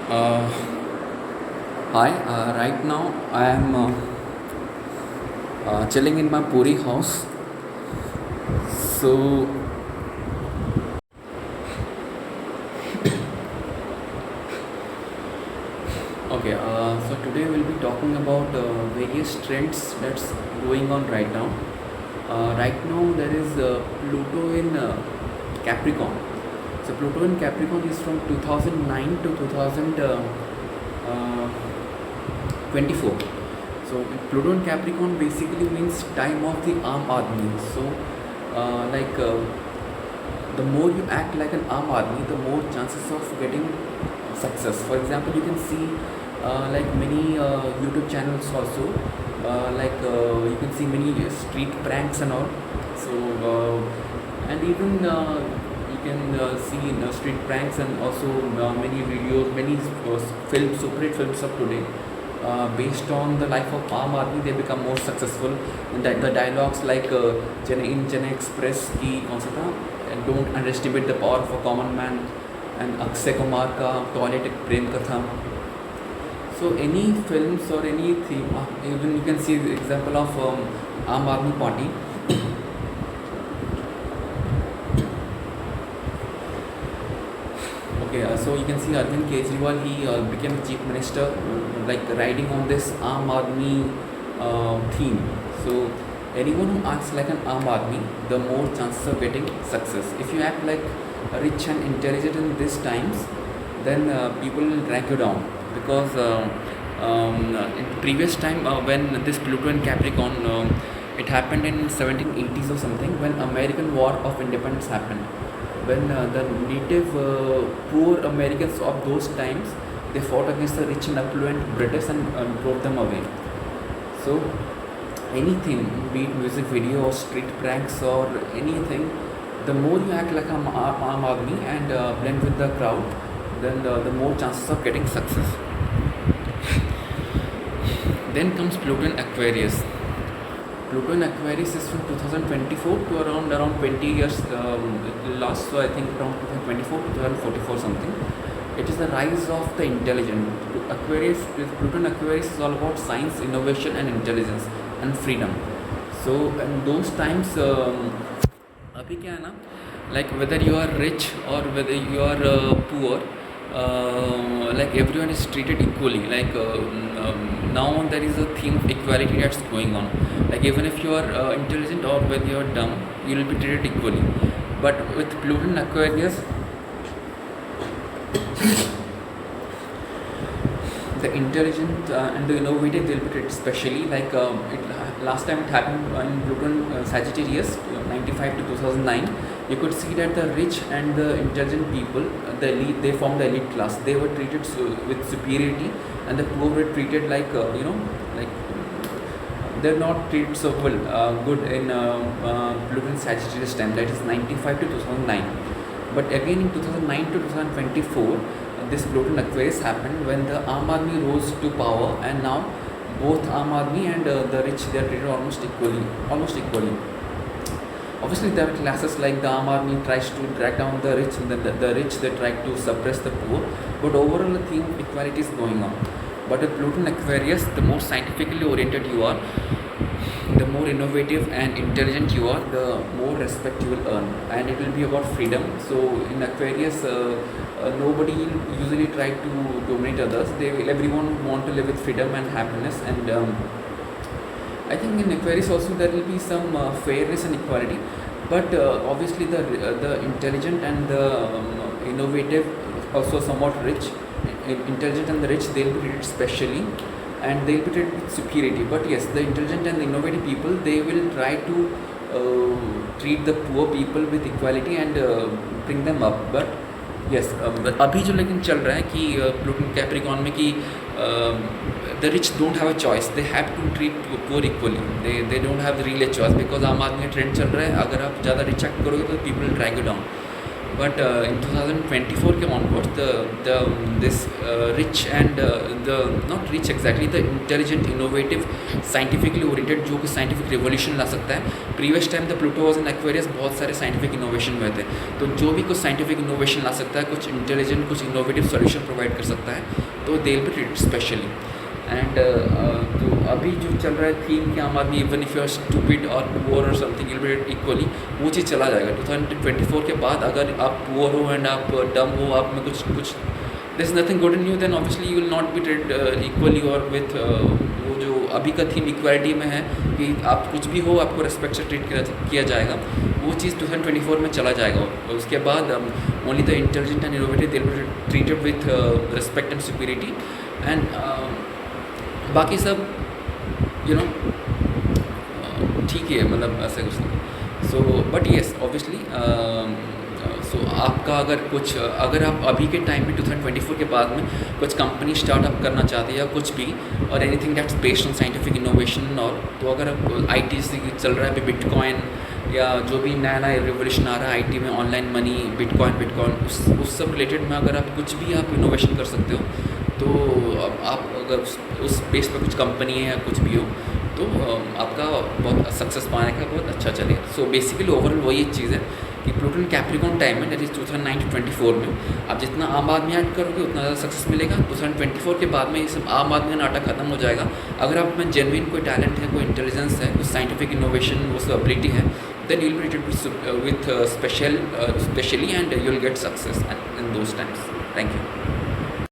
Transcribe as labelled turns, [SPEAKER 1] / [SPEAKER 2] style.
[SPEAKER 1] Uh, Hi, right now I am chilling in my Puri house. So, okay, so today we'll be talking about various trends that's going on right now. Right now, there is Pluto in Capricorn. So, Pluto in Capricorn is from 2009 to 2024. So, Pluto in Capricorn basically means time of the Aam Aadmi. So, like the more you act like an Aam Aadmi, the more chances of getting success. For example, you can see like many YouTube channels also, you can see many street pranks and all. So, and even you can see street pranks and also many videos, many films, super films of today. Based on the life of Aam Aadmi, they become more successful. And the dialogues like in Chennai Express की कौन सा था, don't underestimate the power of a common man, and Akshay Kumar का toilet प्रेम कथा. So any films or any theme, even you can see the example of Aam Aadmi Party. Okay, so you can see Arvind Kejriwal, he became chief minister, like riding on this Aam Aadmi theme. So anyone who acts like an Aam Aadmi, the more chances of getting success. If you act like rich and intelligent in these times, then people will drag you down, because in previous time when this Pluto and Capricorn, it happened in 1780s or something, when American War of Independence happened, when the native poor Americans of those times, they fought against the rich and affluent British and drove them away. So anything, be it music video or street pranks or anything, the more you act like an Aam Aadmi and blend with the crowd, then the more chances of getting success. Then comes Pluto in Aquarius. Pluto in Aquarius is from 2024 to around 20 years last, so I think around 2024 to 2044 something. It is the rise of the intelligent. Pluto in Aquarius is all about science, innovation, and intelligence and freedom. So in those times, अभी क्या है ना, like whether you are rich or whether you are poor, like everyone is treated equally. Like now there is a theme of equality that's going on. Like even if you are intelligent or whether you are dumb, you will be treated equally. But with Pluto in Aquarius, the intelligent and the innovative will be treated specially. Like last time it happened in Pluto in Sagittarius, 95 to 2009. You could see that the rich and the intelligent people, the elite, they formed the elite class. They were treated with superiority, and the poor were treated like like they're not treated so well, good in Pluto in Sagittarius time. That is 95 to 2009. But again in 2009 to 2024, this Pluto in Aquarius happened when the Aam Aadmi rose to power, and now both Aam Aadmi and the rich, they are treated almost equally. Almost equally. Obviously, there are classes like the Aam Aadmi tries to drag down the rich, and the rich, they try to suppress the poor. But overall, the theme of equality is going on. But with Pluto in Aquarius, the more scientifically oriented you are, the more innovative and intelligent you are, the more respect you will earn, and it will be about freedom. So in Aquarius, nobody usually try to dominate others. Everyone want to live with freedom and happiness, and I think in Aquarius also there will be some fairness and equality. But obviously the intelligent and the innovative, also somewhat rich, intelligent and the rich, they'll be treated specially, and they'll be treated with superiority. But yes, the intelligent and the innovative people, they will try to treat the poor people with equality and bring them up. But yes, अभी जो लेकिन चल रहा है कि Pluto Capricorn में कि the rich don't have a choice, they have to treat poor equally. They don't have the real choice, because आम आदमी का ट्रेंड चल रहा है, अगर आप ज़्यादा रिच एक्ट करोगे तो people will drag you down. But in 2024 के onwards, the this rich and the not rich exactly, the intelligent, innovative, scientifically oriented, जो कि scientific revolution ला सकता है. Previous time the Pluto was in Aquarius, बहुत सारे scientific innovation हुए थे. तो जो भी कुछ scientific innovation ला सकता है, कुछ intelligent, कुछ innovative solution provide कर सकता है, तो they'll be treated specially. And तो अभी जो चल रहा है थीम कि आम आदमी even if you are stupid और पुअर और समथिंग विल बी इक्वली, वो चीज़ चला जाएगा 2024 के बाद. अगर आप पुअर हो एंड आप डम हो, आप में कुछ this nothing good in you, then obviously you will not be treated equally और विथ वो जो अभी का थीम इक्वालिटी में है कि आप कुछ भी हो आपको रिस्पेक्ट से ट्रीट किया जाएगा, वो चीज़ 2024 में चला जाएगा. उसके बाद only the intelligent and innovative they will be treated with respect and superiority. And बाकी सब यू नो ठीक है, मतलब ऐसे कुछ नहीं. So but yes obviously so आपका अगर आप अभी के टाइम में 2024 के बाद में कुछ कंपनी स्टार्टअप करना चाहते हैं या कुछ भी, और anything that's based on scientific innovation, और तो अगर आप IT से चल रहा है अभी बिटकॉइन या जो भी नया नया रिवोल्यूशन आ रहा है IT में, ऑनलाइन मनी, बिटकॉइन उस सब रिलेटेड में अगर आप कुछ भी आप इनोवेशन कर सकते हो, तो आप अगर उस बेस पर कुछ कंपनी है या कुछ भी हो, तो आपका बहुत सक्सेस पाने का बहुत अच्छा चलेगा. सो बेसिकली ओवरऑल वही एक चीज़ है कि प्लूटन कैप्रिकॉर्न टाइम में, दैट इज़ 2009 to 24 में, आप जितना आम आदमी ऐड करोगे उतना ज़्यादा सक्सेस मिलेगा. 2024 के बाद में ये सब आम आदमी का नाटक खत्म हो जाएगा. अगर आप में जेन्युइन कोई टैलेंट है, कोई इंटेलिजेंस है, कुछ साइंटिफिक इनोवेशन, वो सब एबिलिटी है, then you'll be treated with specially and you'll get success in those times. Thank you.